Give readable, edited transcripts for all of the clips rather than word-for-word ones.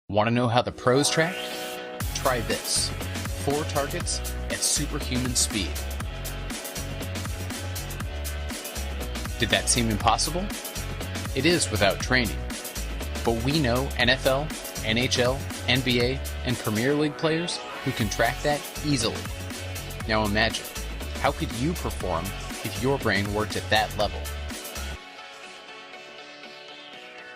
Want to know how the pros track? Try this. 4 targets at superhuman speed. Did that seem impossible? It is without training. But we know NFL, NHL, NBA, and Premier League players who can track that easily. Now imagine, how could you perform if your brain worked at that level?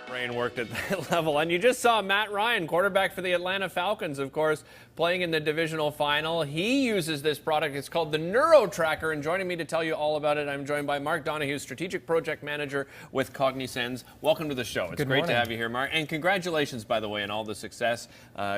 Brain worked at that level. And you just saw Matt Ryan, quarterback for the Atlanta Falcons, of course, playing in the divisional final. He uses this product. It's called the NeuroTracker. And joining me to tell you all about it, I'm joined by Mark Donohue, Strategic Project Manager with Cognizens. Welcome to the show. It's great to have you here, Mark. And congratulations, by the way, on all the success.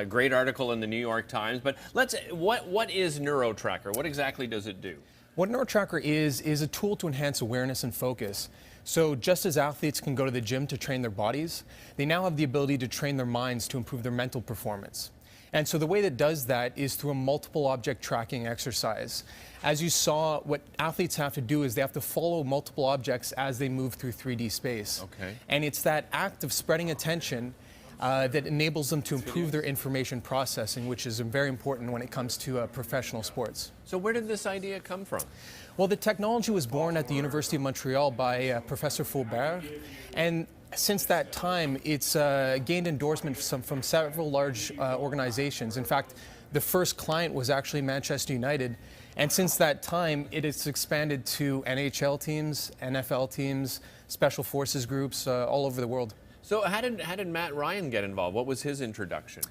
Great article in the New York Times. But what is NeuroTracker? What exactly does it do? What NeuroTracker is a tool to enhance awareness and focus. So just as athletes can go to the gym to train their bodies, they now have the ability to train their minds to improve their mental performance. And so the way that does that is through a multiple object tracking exercise. As you saw, what athletes have to do is they have to follow multiple objects as they move through 3D space. Okay. And it's that act of spreading attention that enables them to improve their information processing, which is very important when it comes to professional sports. So where did this idea come from? Well, the technology was born at the University of Montreal by Professor Faubert, and since that time, it's gained endorsement from several large organizations. In fact, the first client was actually Manchester United, and since that time, it has expanded to NHL teams, NFL teams, special forces groups all over the world. So how did Matt Ryan get involved? What was his introduction?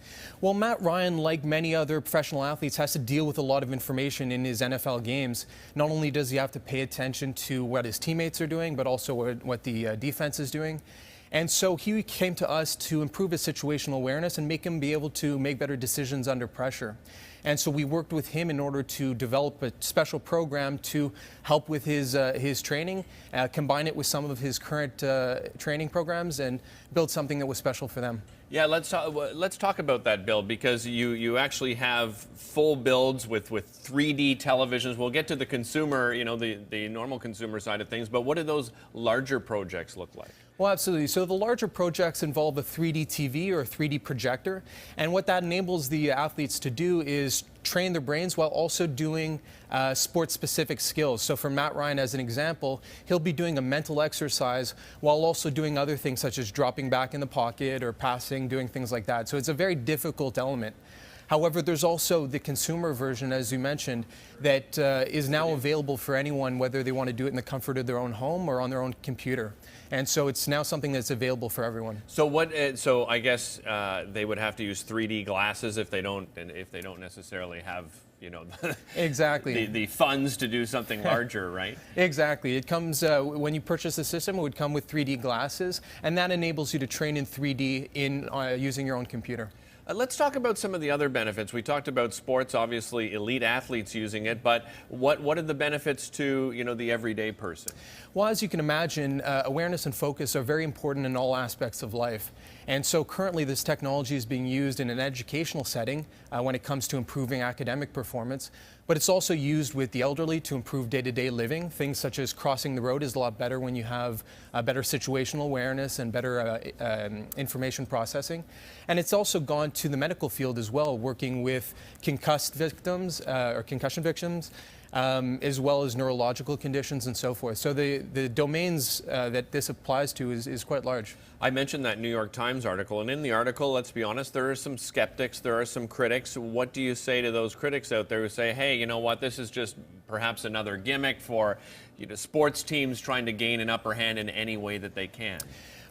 Well, Matt Ryan, like many other professional athletes, has to deal with a lot of information in his NFL games. Not only does he have to pay attention to what his teammates are doing, but also what the defense is doing. And so he came to us to improve his situational awareness and make him be able to make better decisions under pressure. And so we worked with him in order to develop a special program to help with his training, combine it with some of his current training programs, and build something that was special for them. Yeah, let's talk about that build, because you actually have full builds with 3D televisions. We'll get to the consumer, the normal consumer side of things, but what do those larger projects look like? Well, absolutely. So the larger projects involve a 3D TV or a 3D projector, and what that enables the athletes to do is train their brains while also doing sport-specific skills. So for Matt Ryan, as an example, he'll be doing a mental exercise while also doing other things such as dropping back in the pocket or passing, doing things like that. So it's a very difficult element. However, there's also the consumer version, as you mentioned, that is now available for anyone, whether they want to do it in the comfort of their own home or on their own computer. And so it's now something that's available for everyone. So so I guess they would have to use 3D glasses if they don't necessarily have exactly the funds to do something larger, right? Exactly. It comes when you purchase the system. It would come with 3D glasses, and that enables you to train in 3D in using your own computer. Let's talk about some of the other benefits. We talked about sports, obviously elite athletes using it, but what are the benefits to the everyday person? Well, as you can imagine, awareness and focus are very important in all aspects of life. And so currently this technology is being used in an educational setting when it comes to improving academic performance, but it's also used with the elderly to improve day-to-day living. Things such as crossing the road is a lot better when you have better situational awareness and better information processing. And it's also gone to the medical field as well, working with concussed victims or concussion victims, as well as neurological conditions and so forth. So the domains that this applies to is quite large. I mentioned that New York Times article, and in the article, let's be honest, there are some skeptics, there are some critics. What do you say to those critics out there who say, hey, you know what, this is just perhaps another gimmick for sports teams trying to gain an upper hand in any way that they can?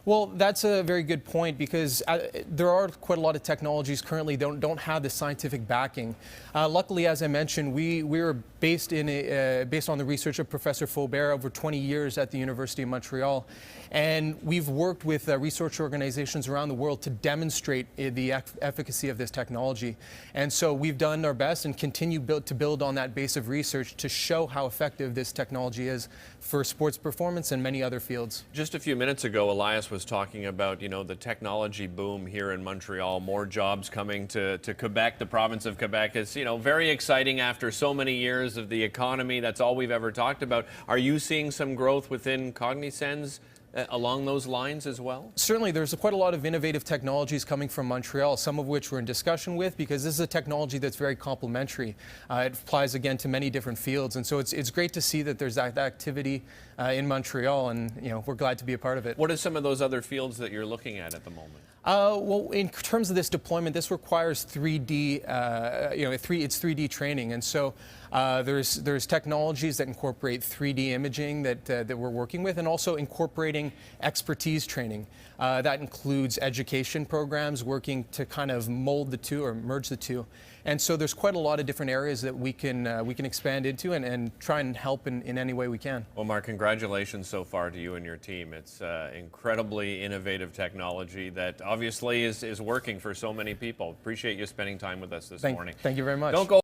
Well, that's a very good point, because there are quite a lot of technologies currently don't have the scientific backing. Luckily, as I mentioned, we were based on the research of Professor Faubert over 20 years at the University of Montreal, and we've worked with research organizations around the world to demonstrate the efficacy of this technology. And so we've done our best and continue to build on that base of research to show how effective this technology is for sports performance and many other fields. Just a few minutes ago, Elias was talking about, the technology boom here in Montreal, more jobs coming to Quebec, the province of Quebec. It's, very exciting after so many years of the economy. That's all we've ever talked about. Are you seeing some growth within Cognizens along those lines as well? Certainly, there's quite a lot of innovative technologies coming from Montreal, some of which we're in discussion with, because this is a technology that's very complementary. It applies, again, to many different fields. And so it's great to see that there's that activity in Montreal, and we're glad to be a part of it. What are some of those other fields that you're looking at the moment? Well, in terms of this deployment, this requires 3D, it's 3D training, and so there's technologies that incorporate 3D imaging that we're working with, and also incorporating expertise training. That includes education programs working to kind of mold the two or merge the two. And so there's quite a lot of different areas that we can expand into and try and help in any way we can. Well, Mark, congratulations so far to you and your team. It's incredibly innovative technology that obviously is working for so many people. Appreciate you spending time with us this morning. Thank you very much. Don't go